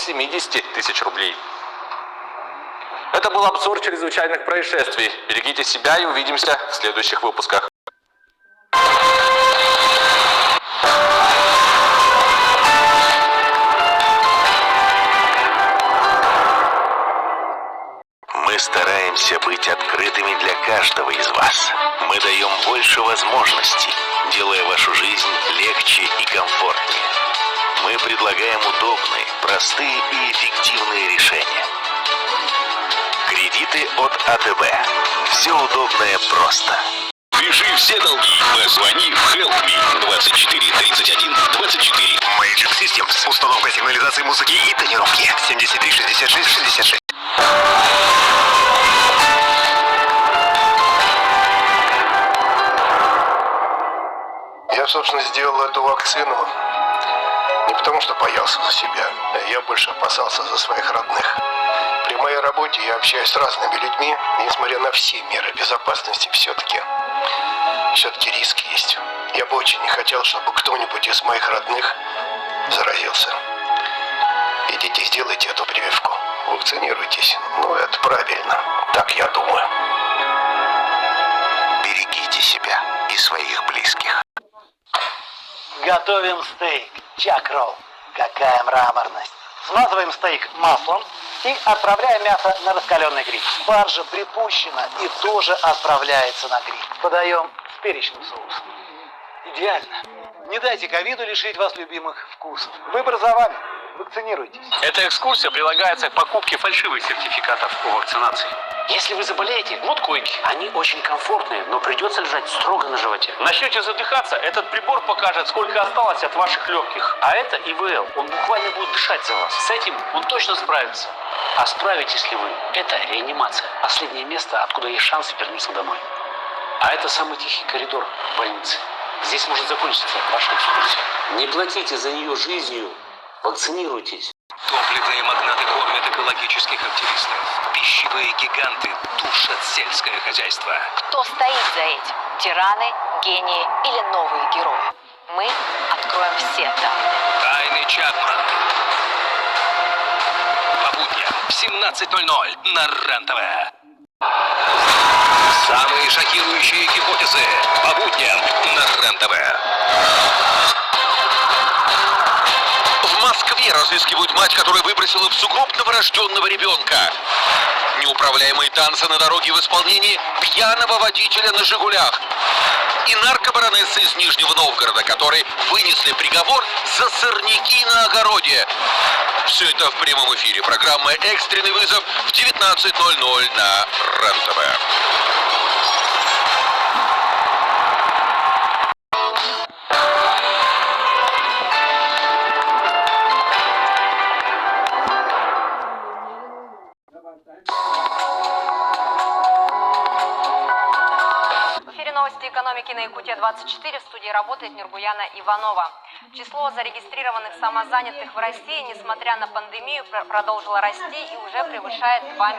70 тысяч рублей. Это был обзор чрезвычайных происшествий. Берегите себя и увидимся в следующих выпусках. Мы стараемся быть открытыми для каждого из вас. Мы даем больше возможностей, делая вашу жизнь легче и комфортнее. Мы предлагаем удобные, простые и эффективные решения. Кредиты от АТБ. Все удобное просто. Пиши все долги. Позвони в Help Me 24 31 24. Magic Systems. Установка сигнализации музыки и тонировки. 73 66 66. Я, собственно, сделал эту вакцину не потому, что боялся за себя, я больше опасался за своих родных. При моей работе я общаюсь с разными людьми, и несмотря на все меры безопасности, все-таки риски есть. Я бы очень не хотел, чтобы кто-нибудь из моих родных заразился. Идите, сделайте эту прививку, вакцинируйтесь. Ну, это правильно, так я думаю. Берегите себя и своих близких. Готовим стейк чак-ролл. Какая мраморность. Смазываем стейк маслом и отправляем мясо на раскаленный гриль. Спаржа припущена и тоже отправляется на гриль. Подаем с перечным соусом. Идеально. Не дайте ковиду лишить вас любимых вкусов. Выбор за вами. Вакцинируйтесь. Эта экскурсия прилагается к покупке фальшивых сертификатов о вакцинации. Если вы заболеете, вот койки. Они очень комфортные, но придется лежать строго на животе. Начнете задыхаться, этот прибор покажет, сколько осталось от ваших легких. А это ИВЛ, он буквально будет дышать за вас. С этим он точно справится. А справитесь ли вы? Это реанимация. Последнее место, откуда есть шанс вернуться домой. А это самый тихий коридор больницы. Здесь может закончиться ваша экскурсия. Не платите за нее жизнью. Вакцинируйтесь. Топливные магнаты кормят экологических активистов. Пищевые гиганты душат сельское хозяйство. Кто стоит за этим? Тираны, гении или новые герои? Мы откроем все тайны. Тайны Чапман. По будням в 17:00 на РЕН-ТВ. Самые шокирующие гипотезы по будням на РЕН-ТВ. В Москве разыскивают мать, которая выбросила в сугроб новорожденного ребенка. Неуправляемые танцы на дороге в исполнении пьяного водителя на «Жигулях». И наркобаронессы из Нижнего Новгорода, которые вынесли приговор за сорняки на огороде. Все это в прямом эфире. Программа «Экстренный вызов» в 19:00 на РЕН-ТВ. В эфире новости экономики на Якутия-24. В студии работает Нурбуяна Иванова. Число зарегистрированных самозанятых в России, несмотря на пандемию, продолжило расти и уже превышает 2 миллиона.